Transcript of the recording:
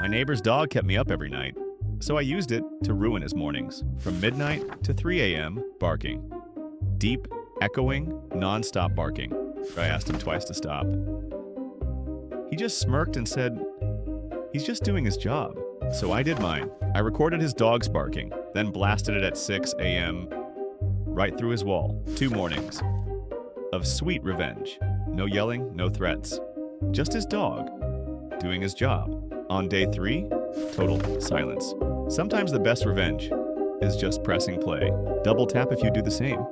My neighbor's dog kept me up every night, so I used it to ruin his mornings, from midnight to 3 a.m. barking. Deep, echoing, non-stop barking. I asked him twice to stop. He just smirked and said, he's just doing his job. So I did mine. I recorded his dog's barking, then blasted it at 6 a.m. right through his wall. 2 mornings of sweet revenge. No yelling, no threats. Just his dog doing his job. On day 3, total silence. Sometimes the best revenge is just pressing play. Double tap if you do the same.